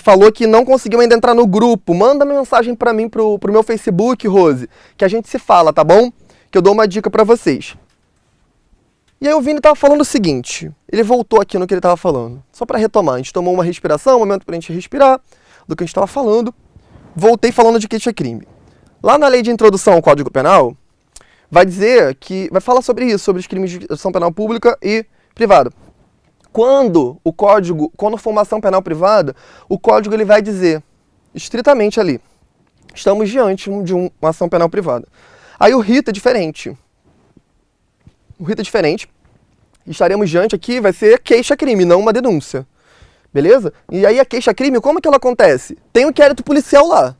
falou que não conseguiu ainda entrar no grupo. Manda uma mensagem pra mim, pro meu Facebook, Rose, que a gente se fala, tá bom? Que eu dou uma dica pra vocês. E aí o Vini tava falando o seguinte, ele voltou aqui no que ele tava falando. Só para retomar, a gente tomou uma respiração, um momento pra gente respirar do que a gente tava falando. Voltei falando de queixa-crime. Lá na lei de introdução ao Código Penal, vai dizer que, vai falar sobre isso, sobre os crimes de ação penal pública e privada. Quando for uma ação penal privada, o código ele vai dizer, estritamente ali, estamos diante de uma ação penal privada. Aí o rito é diferente. O rito é diferente. Estaremos diante aqui, vai ser queixa-crime, não uma denúncia. Beleza? E aí a queixa-crime, como que ela acontece? Tem um inquérito policial lá.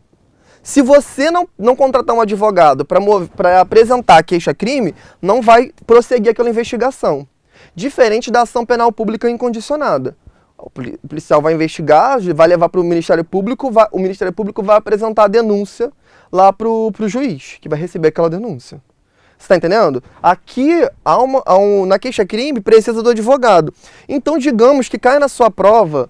Se você não contratar um advogado para apresentar a queixa-crime, não vai prosseguir aquela investigação. Diferente da ação penal pública incondicionada. O policial vai investigar, vai levar para o Ministério Público, o Ministério Público vai apresentar a denúncia lá para o juiz, que vai receber aquela denúncia. Você está entendendo? Aqui, na queixa-crime, precisa do advogado. Então, digamos que cai na sua prova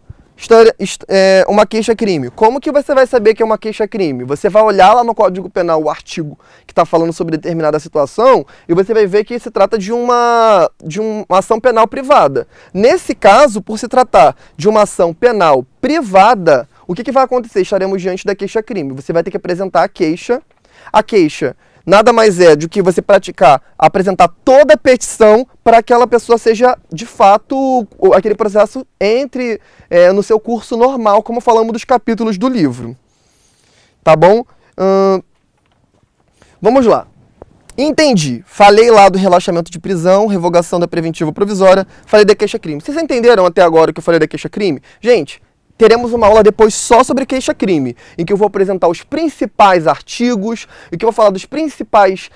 uma queixa-crime. Como que você vai saber que é uma queixa-crime? Você vai olhar lá no Código Penal o artigo que está falando sobre determinada situação e você vai ver que se trata de uma ação penal privada. Nesse caso, por se tratar de uma ação penal privada, o que vai acontecer? Estaremos diante da queixa-crime. Você vai ter que apresentar a queixa. A queixa nada mais é do que você apresentar toda a petição para que aquela pessoa seja, de fato, aquele processo entre no seu curso normal, como falamos dos capítulos do livro. Tá bom? Vamos lá. Entendi. Falei lá do relaxamento de prisão, revogação da preventiva provisória, falei da queixa-crime. Vocês entenderam até agora o que eu falei da queixa-crime? Gente, teremos uma aula depois só sobre queixa-crime, em que eu vou apresentar os principais artigos, em que eu vou falar dos principais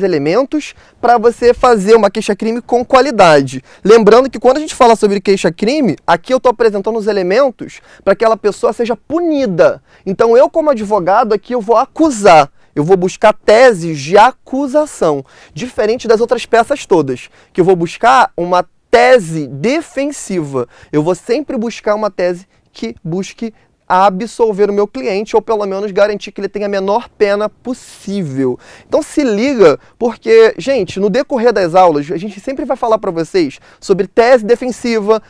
elementos para você fazer uma queixa-crime com qualidade. Lembrando que quando a gente fala sobre queixa-crime, aqui eu estou apresentando os elementos para que aquela pessoa seja punida. Então eu, como advogado, aqui eu vou acusar. Eu vou buscar teses de acusação, diferente das outras peças todas, que eu vou buscar uma tese defensiva. Eu vou sempre buscar uma tese que busque absolver o meu cliente, ou pelo menos garantir que ele tenha a menor pena possível. Então se liga, porque, gente, no decorrer das aulas, a gente sempre vai falar para vocês sobre tese defensiva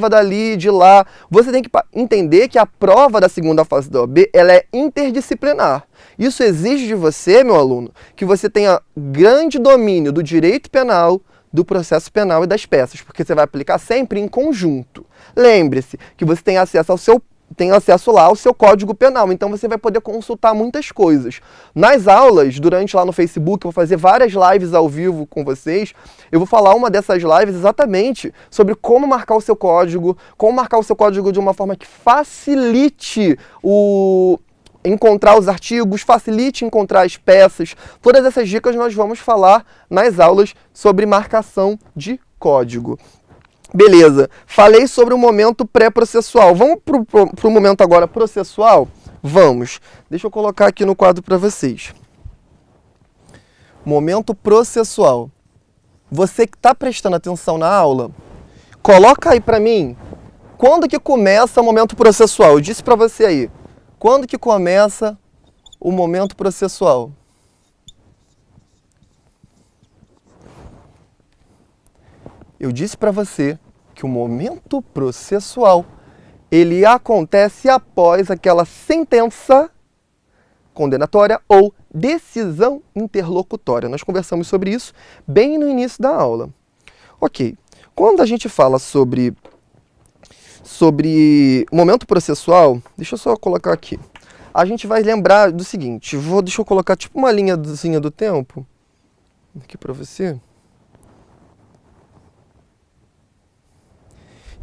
dali, de lá. Você tem que entender que a prova da segunda fase da OAB, ela é interdisciplinar. Isso exige de você, meu aluno, que você tenha grande domínio do direito penal, do processo penal e das peças, porque você vai aplicar sempre em conjunto. Lembre-se que você tem acesso lá ao seu Código Penal, então você vai poder consultar muitas coisas. Nas aulas, lá no Facebook, eu vou fazer várias lives ao vivo com vocês, eu vou falar uma dessas lives exatamente sobre como marcar o seu código de uma forma que facilite encontrar os artigos, facilite encontrar as peças. Todas essas dicas nós vamos falar nas aulas sobre marcação de código. Beleza, falei sobre o momento pré-processual. Vamos para o momento agora processual? Vamos. Deixa eu colocar aqui no quadro para vocês. Momento processual. Você que está prestando atenção na aula, coloca aí para mim, quando que começa o momento processual? Eu disse para você aí. Quando que começa o momento processual? Eu disse para você que o momento processual, ele acontece após aquela sentença condenatória ou decisão interlocutória. Nós conversamos sobre isso bem no início da aula. Ok, quando a gente fala sobre o momento processual, deixa eu só colocar aqui. A gente vai lembrar do seguinte, deixa eu colocar tipo uma linhazinha do tempo aqui para você.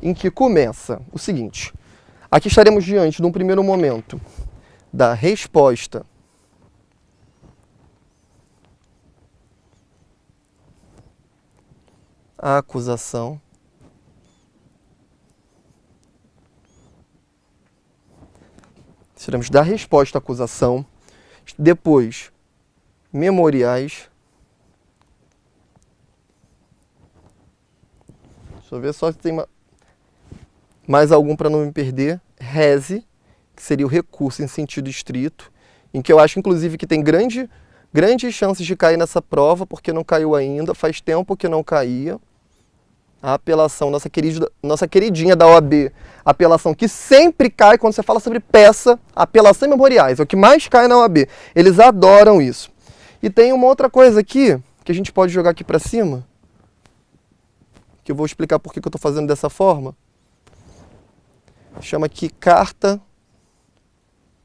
Em que começa o seguinte, aqui estaremos diante de um primeiro momento da resposta à acusação, teremos da resposta à acusação, depois memoriais. Deixa eu ver só se tem mais algum para não me perder. Rese, que seria o recurso em sentido estrito, em que eu acho, inclusive, que tem grandes chances de cair nessa prova, porque não caiu ainda, faz tempo que não caía. A apelação, nossa queridinha da OAB, apelação que sempre cai quando você fala sobre peça, apelação e memoriais, é o que mais cai na OAB. Eles adoram isso. E tem uma outra coisa aqui, que a gente pode jogar aqui para cima, que eu vou explicar por que eu estou fazendo dessa forma. Chama aqui carta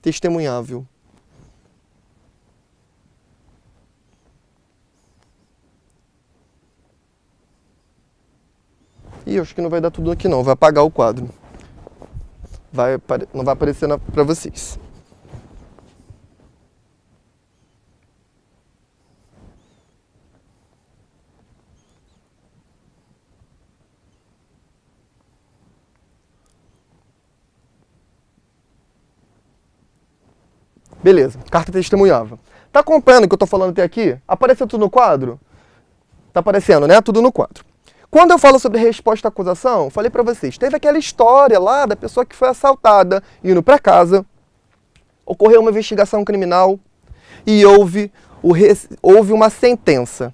testemunhável. Ih, acho que não vai dar tudo aqui não, vai apagar o quadro. Não vai aparecer para vocês. Beleza, carta testemunhável. Tá acompanhando o que eu tô falando até aqui? Apareceu tudo no quadro? Tá aparecendo, né? Tudo no quadro. Quando eu falo sobre resposta à acusação, falei para vocês, teve aquela história lá da pessoa que foi assaltada, indo para casa, ocorreu uma investigação criminal e houve uma sentença.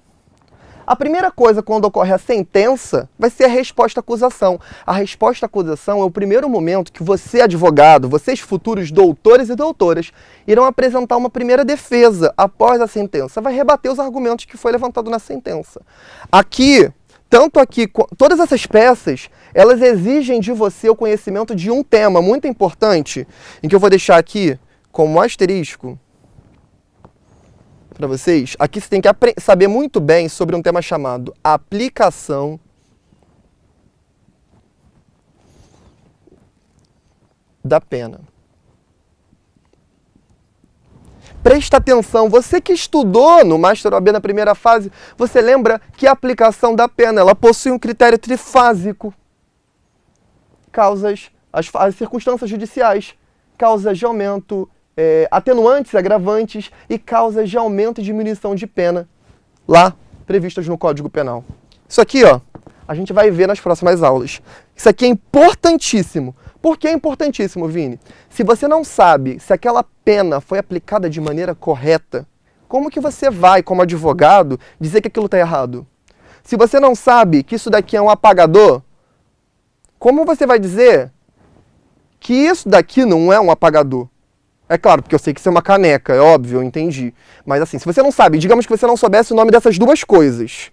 A primeira coisa quando ocorre a sentença vai ser a resposta à acusação. A resposta à acusação é o primeiro momento que você, advogado, vocês futuros doutores e doutoras, irão apresentar uma primeira defesa após a sentença. Vai rebater os argumentos que foi levantado na sentença. Tanto aqui, todas essas peças, elas exigem de você o conhecimento de um tema muito importante, em que eu vou deixar aqui como asterisco para vocês. Aqui você tem que saber muito bem sobre um tema chamado aplicação da pena. Presta atenção, você que estudou no Master OAB na primeira fase, você lembra que a aplicação da pena, ela possui um critério trifásico. As circunstâncias judiciais, causas de aumento, atenuantes, agravantes e causas de aumento e diminuição de pena, lá previstas no Código Penal. Isso aqui, ó, a gente vai ver nas próximas aulas. Isso aqui é importantíssimo. Por que é importantíssimo, Vini? Se você não sabe se aquela pena foi aplicada de maneira correta, como que você vai, como advogado, dizer que aquilo está errado? Se você não sabe que isso daqui é um apagador, como você vai dizer que isso daqui não é um apagador? É claro, porque eu sei que isso é uma caneca, é óbvio, eu entendi. Mas assim, se você não sabe, digamos que você não soubesse o nome dessas duas coisas,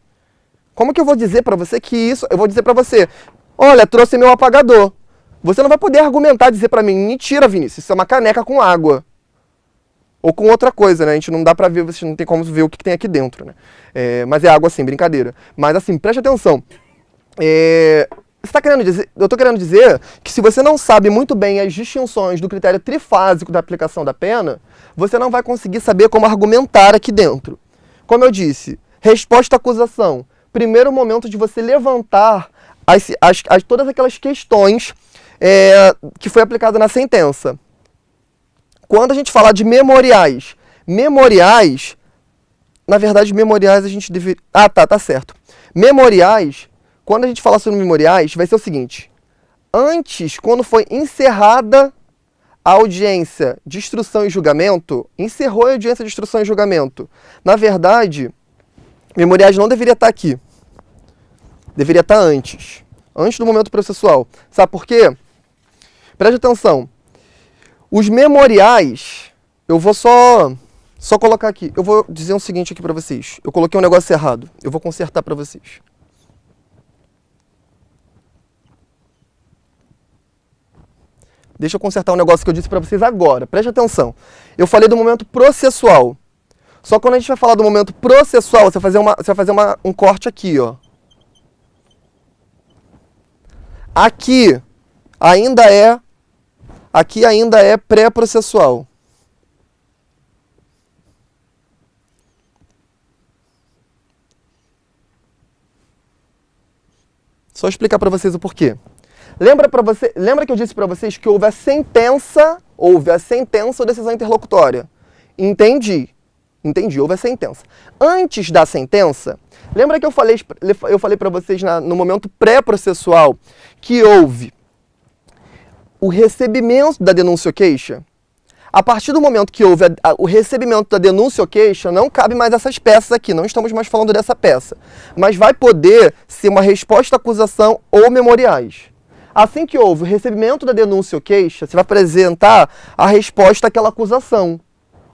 como que eu vou dizer para você que isso... Eu vou dizer para você, olha, trouxe meu apagador. Você não vai poder argumentar, dizer para mim, mentira, Vinícius, isso é uma caneca com água. Ou com outra coisa, né? A gente não dá pra ver, você não tem como ver o que tem aqui dentro, né? Mas é água assim, brincadeira. Mas assim, preste atenção. Eu tô querendo dizer que se você não sabe muito bem as distinções do critério trifásico da aplicação da pena, você não vai conseguir saber como argumentar aqui dentro. Como eu disse, resposta à acusação. Primeiro momento de você levantar todas aquelas questões que foi aplicada na sentença. Quando a gente falar de memoriais, na verdade, memoriais a gente deveria... tá certo. Memoriais, quando a gente falar sobre memoriais, vai ser o seguinte. Antes, quando foi encerrada a audiência de instrução e julgamento, encerrou a audiência de instrução e julgamento. Na verdade, memoriais não deveria estar aqui. Deveria estar antes do momento processual. Sabe por quê? Preste atenção. Os memoriais, eu vou só colocar aqui. Eu vou dizer o seguinte aqui para vocês. Eu coloquei um negócio errado. Eu vou consertar para vocês. Deixa eu consertar um negócio que eu disse para vocês agora. Preste atenção. Eu falei do momento processual. Só que quando a gente vai falar do momento processual, você vai fazer um corte aqui, ó. Aqui ainda é pré-processual. Só explicar para vocês o porquê. Lembra que eu disse para vocês que houve a sentença ou decisão interlocutória? Entendi, houve a sentença. Antes da sentença, lembra que eu falei para vocês no momento pré-processual que houve o recebimento da denúncia ou queixa? A partir do momento que houve o recebimento da denúncia ou queixa, não cabe mais essas peças aqui, não estamos mais falando dessa peça. Mas vai poder ser uma resposta à acusação ou memoriais. Assim que houve o recebimento da denúncia ou queixa, você vai apresentar a resposta àquela acusação.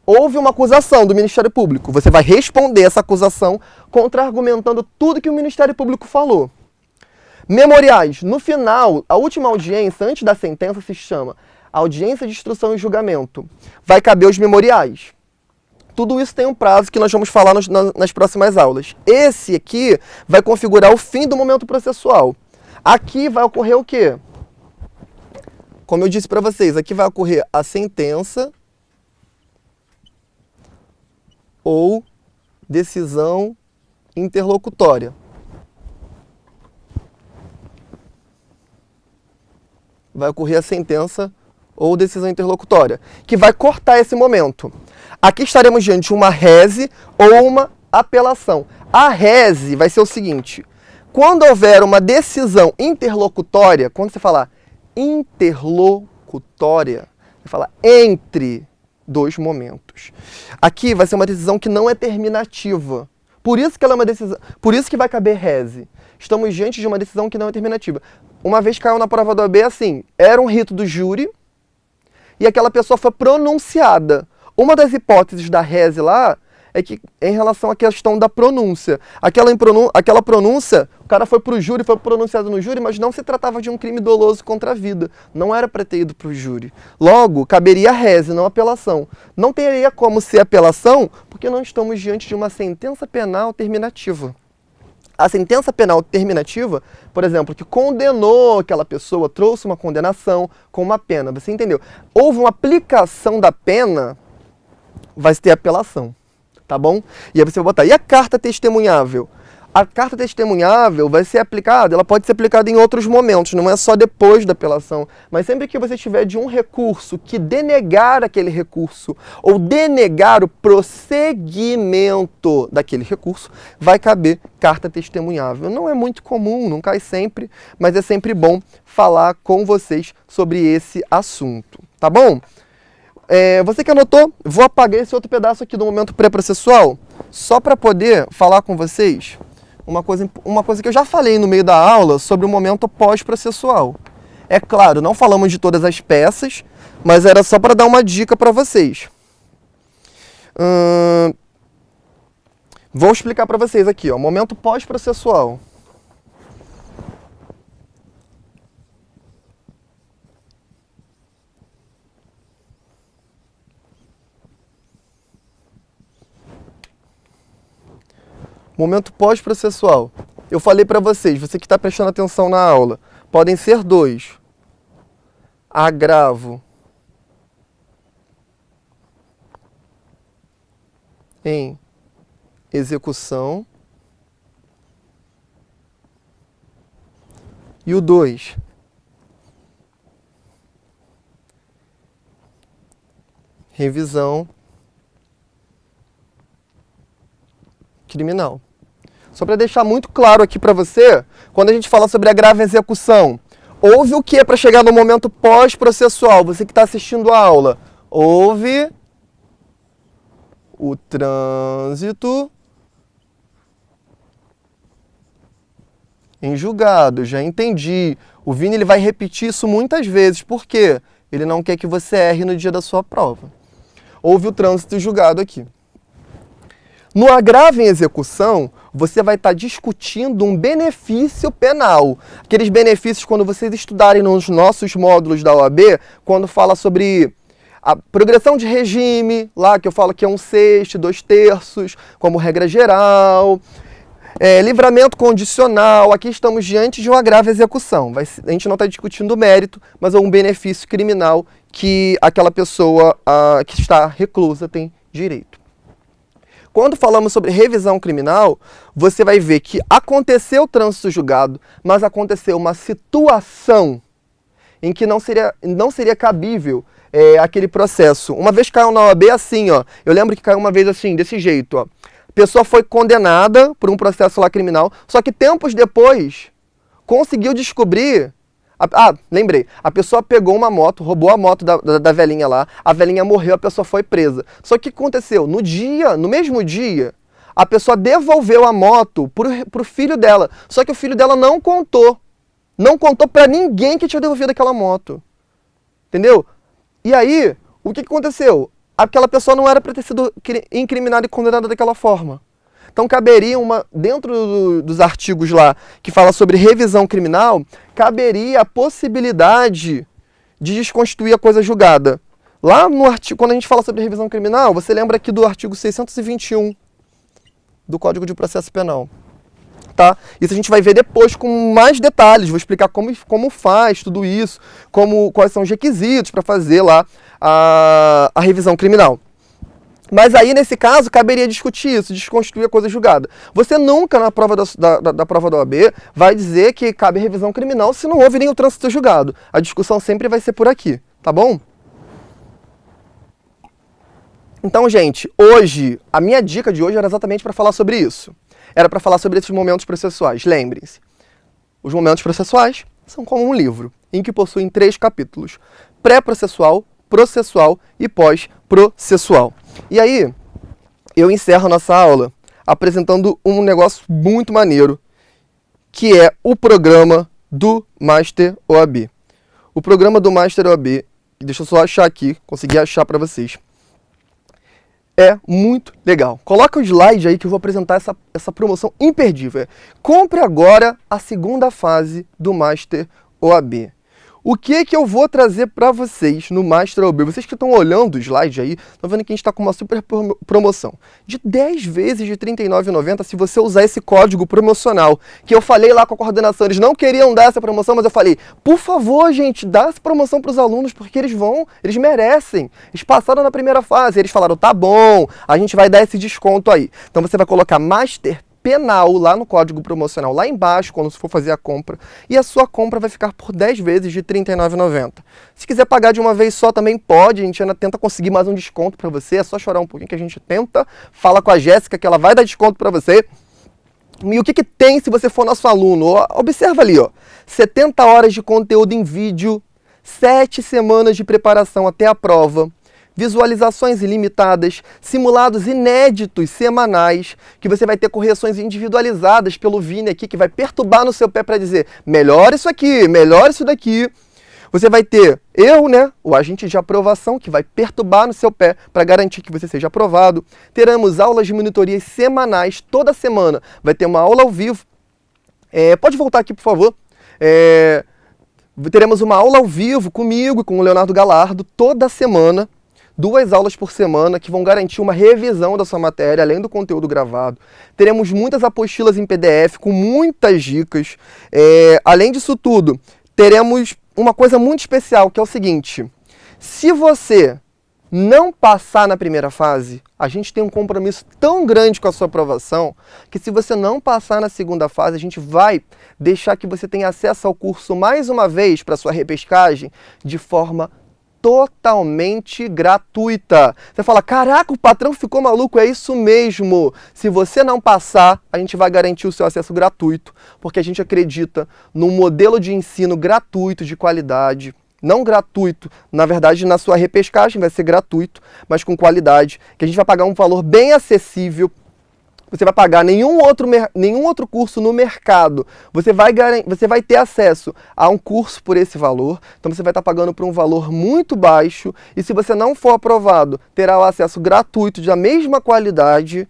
Houve uma acusação do Ministério Público, você vai responder essa acusação contra-argumentando tudo que o Ministério Público falou. Memoriais. No final, a última audiência, antes da sentença, se chama audiência de instrução e julgamento. Vai caber os memoriais. Tudo isso tem um prazo que nós vamos falar nas próximas aulas. Esse aqui vai configurar o fim do momento processual. Aqui vai ocorrer o quê? Como eu disse para vocês, aqui vai ocorrer a sentença ou decisão interlocutória. Vai ocorrer a sentença ou decisão interlocutória, que vai cortar esse momento. Aqui estaremos diante de uma rese ou uma apelação. A rese vai ser o seguinte: quando houver uma decisão interlocutória, quando você falar interlocutória, você fala entre dois momentos. Aqui vai ser uma decisão que não é terminativa. Por isso que ela é uma decisão, por isso que vai caber rese. Estamos diante de uma decisão que não é terminativa. Uma vez caiu na prova do OAB assim, era um rito do júri e aquela pessoa foi pronunciada. Uma das hipóteses da rese lá é que, em relação à questão da pronúncia, aquela pronúncia, o cara foi para o júri, foi pronunciado no júri, mas não se tratava de um crime doloso contra a vida. Não era para ter ido para o júri. Logo, caberia rese, não apelação. Não teria como ser apelação, porque não estamos diante de uma sentença penal terminativa. A sentença penal terminativa, por exemplo, que condenou aquela pessoa, trouxe uma condenação com uma pena, você entendeu? Houve uma aplicação da pena, vai ter apelação, tá bom? E aí você vai botar, e a carta testemunhável? A carta testemunhável vai ser aplicada, ela pode ser aplicada em outros momentos, não é só depois da apelação, mas sempre que você tiver de um recurso que denegar aquele recurso ou denegar o prosseguimento daquele recurso, vai caber carta testemunhável. Não é muito comum, não cai sempre, mas é sempre bom falar com vocês sobre esse assunto, tá bom? Você que anotou, vou apagar esse outro pedaço aqui do momento pré-processual, só para poder falar com vocês uma coisa que eu já falei no meio da aula sobre o momento pós-processual. É claro, não falamos de todas as peças, mas era só para dar uma dica para vocês. Vou explicar para vocês aqui, ó, momento pós-processual. Momento pós-processual. Eu falei para vocês, você que está prestando atenção na aula, podem ser dois. Agravo em execução. E o 2. Revisão criminal. Só para deixar muito claro aqui para você, quando a gente fala sobre agravo em execução, houve o que para chegar no momento pós-processual? Você que está assistindo a aula, houve o trânsito em julgado. Já entendi. O Vini ele vai repetir isso muitas vezes. Por quê? Ele não quer que você erre no dia da sua prova. Houve o trânsito em julgado aqui. No agravo em execução, você vai estar discutindo um benefício penal. Aqueles benefícios, quando vocês estudarem nos nossos módulos da OAB, quando fala sobre a progressão de regime, lá que eu falo que é 1/6, 2/3, como regra geral, livramento condicional, aqui estamos diante de um agravo em execução. A gente não está discutindo o mérito, mas é um benefício criminal que aquela pessoa que está reclusa tem direito. Quando falamos sobre revisão criminal, você vai ver que aconteceu o trânsito julgado, mas aconteceu uma situação em que não seria cabível aquele processo. Uma vez caiu na OAB assim, ó, eu lembro que caiu uma vez assim, desse jeito, ó. A pessoa foi condenada por um processo lá criminal, só que tempos depois conseguiu descobrir... lembrei. A pessoa pegou uma moto, roubou a moto da velhinha lá, a velhinha morreu, a pessoa foi presa. Só que o que aconteceu? No mesmo dia, a pessoa devolveu a moto pro filho dela. Só que o filho dela não contou. Não contou pra ninguém que tinha devolvido aquela moto. Entendeu? E aí, o que aconteceu? Aquela pessoa não era para ter sido incriminada e condenada daquela forma. Então caberia dentro dos artigos lá que fala sobre revisão criminal, caberia a possibilidade de desconstituir a coisa julgada. Lá no artigo, quando a gente fala sobre revisão criminal, você lembra aqui do artigo 621 do Código de Processo Penal. Tá? Isso a gente vai ver depois com mais detalhes, vou explicar como faz tudo isso, quais são os requisitos para fazer lá a revisão criminal. Mas aí, nesse caso, caberia discutir isso, desconstruir a coisa julgada. Você nunca, na prova da prova da OAB, vai dizer que cabe revisão criminal se não houve nem o trânsito julgado. A discussão sempre vai ser por aqui, tá bom? Então, gente, a minha dica de hoje era exatamente para falar sobre isso. Era para falar sobre esses momentos processuais. Lembrem-se, os momentos processuais são como um livro, em que possuem 3 capítulos: pré-processual, processual e pós-processual. E aí, eu encerro a nossa aula apresentando um negócio muito maneiro, que é o programa do Master OAB. O programa do Master OAB, deixa eu só achar aqui, consegui achar para vocês. É muito legal. Coloca o slide aí que eu vou apresentar essa promoção imperdível. Compre agora a segunda fase do Master OAB. O que eu vou trazer para vocês no Master OAB? Vocês que estão olhando o slide aí, estão vendo que a gente está com uma super promoção de 10 vezes de R$ 39,90 se você usar esse código promocional, que eu falei lá com a coordenação. Eles não queriam dar essa promoção, mas eu falei, por favor, gente, dá essa promoção para os alunos, porque eles merecem. Eles passaram na primeira fase, eles falaram, tá bom, a gente vai dar esse desconto aí. Então você vai colocar Master Penal lá no código promocional, lá embaixo, quando você for fazer a compra, e a sua compra vai ficar por 10 vezes de R$ 39,90. Se quiser pagar de uma vez só, também pode, a gente ainda tenta conseguir mais um desconto para você, é só chorar um pouquinho que a gente tenta, fala com a Jéssica que ela vai dar desconto para você. E o que tem se você for nosso aluno? Observa ali, ó, 70 horas de conteúdo em vídeo, 7 semanas de preparação até a prova, visualizações ilimitadas, simulados inéditos semanais, que você vai ter correções individualizadas pelo Vini aqui, que vai perturbar no seu pé para dizer, melhora isso aqui, melhora isso daqui. Você vai ter o agente de aprovação, que vai perturbar no seu pé para garantir que você seja aprovado. Teremos aulas de monitorias semanais, toda semana vai ter uma aula ao vivo. Pode voltar aqui, por favor. Teremos uma aula ao vivo comigo e com o Leonardo Galardo toda semana. 2 aulas por semana que vão garantir uma revisão da sua matéria, além do conteúdo gravado. Teremos muitas apostilas em PDF com muitas dicas. Além disso tudo, teremos uma coisa muito especial, que é o seguinte. Se você não passar na primeira fase, a gente tem um compromisso tão grande com a sua aprovação, que se você não passar na segunda fase, a gente vai deixar que você tenha acesso ao curso mais uma vez para sua repescagem de forma totalmente gratuita. Você fala, caraca, o patrão ficou maluco, é isso mesmo. Se você não passar, a gente vai garantir o seu acesso gratuito, porque a gente acredita num modelo de ensino gratuito, de qualidade. Não gratuito, na verdade, na sua repescagem vai ser gratuito, mas com qualidade, que a gente vai pagar um valor bem acessível. Você vai pagar nenhum outro curso no mercado. Você vai ter acesso a um curso por esse valor. Então você vai estar pagando por um valor muito baixo. E se você não for aprovado, terá o acesso gratuito da mesma qualidade.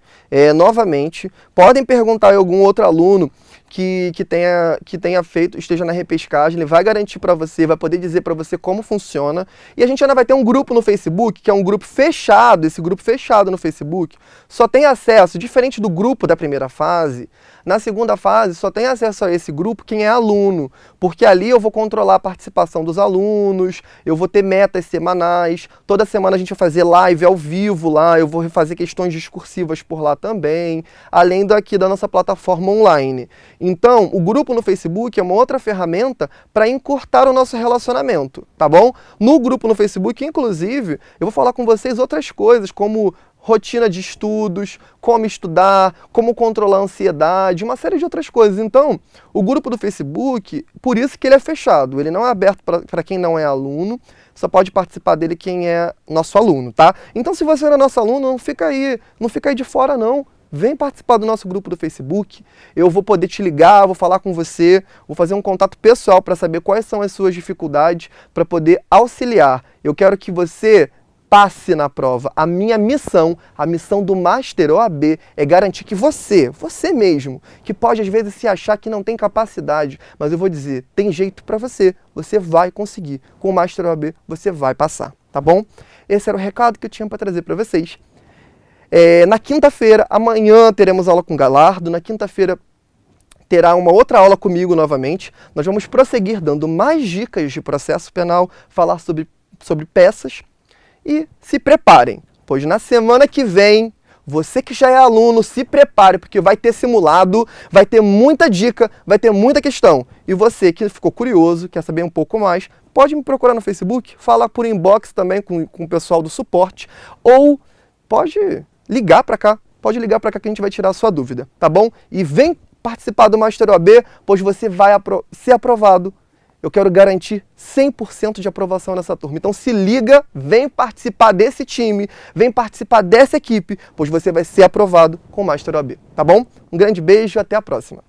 Novamente, podem perguntar a algum outro aluno que tenha feito, esteja na repescagem, ele vai garantir para você, vai poder dizer para você como funciona. E a gente ainda vai ter um grupo no Facebook, que é um grupo fechado. Esse grupo fechado no Facebook só tem acesso, diferente do grupo da primeira fase, na segunda fase só tem acesso a esse grupo quem é aluno, porque ali eu vou controlar a participação dos alunos, eu vou ter metas semanais, toda semana a gente vai fazer live ao vivo lá, eu vou fazer questões discursivas por lá também, além da nossa plataforma online. Então, o grupo no Facebook é uma outra ferramenta para encurtar o nosso relacionamento, tá bom? No grupo no Facebook, inclusive, eu vou falar com vocês outras coisas, como rotina de estudos, como estudar, como controlar a ansiedade, uma série de outras coisas. Então, o grupo do Facebook, por isso que ele é fechado, ele não é aberto para quem não é aluno, só pode participar dele quem é nosso aluno, tá? Então, se você não é nosso aluno, não fica aí de fora não. Vem participar do nosso grupo do Facebook, eu vou poder te ligar, vou falar com você, vou fazer um contato pessoal para saber quais são as suas dificuldades, para poder auxiliar. Eu quero que você passe na prova. A minha missão, a missão do Master OAB é garantir que você mesmo, que pode às vezes se achar que não tem capacidade, mas eu vou dizer, tem jeito para você vai conseguir. Com o Master OAB você vai passar, tá bom? Esse era o recado que eu tinha para trazer para vocês. Na quinta-feira, amanhã teremos aula com Galardo, na quinta-feira terá uma outra aula comigo novamente. Nós vamos prosseguir dando mais dicas de processo penal, falar sobre peças. E se preparem, pois na semana que vem, você que já é aluno, se prepare, porque vai ter simulado, vai ter muita dica, vai ter muita questão. E você que ficou curioso, quer saber um pouco mais, pode me procurar no Facebook, falar por inbox também com o pessoal do suporte, ou pode ligar para cá que a gente vai tirar a sua dúvida, tá bom? E vem participar do Master OAB, pois você vai ser aprovado. Eu quero garantir 100% de aprovação nessa turma. Então se liga, vem participar desse time, vem participar dessa equipe, pois você vai ser aprovado com o Master OAB, tá bom? Um grande beijo e até a próxima.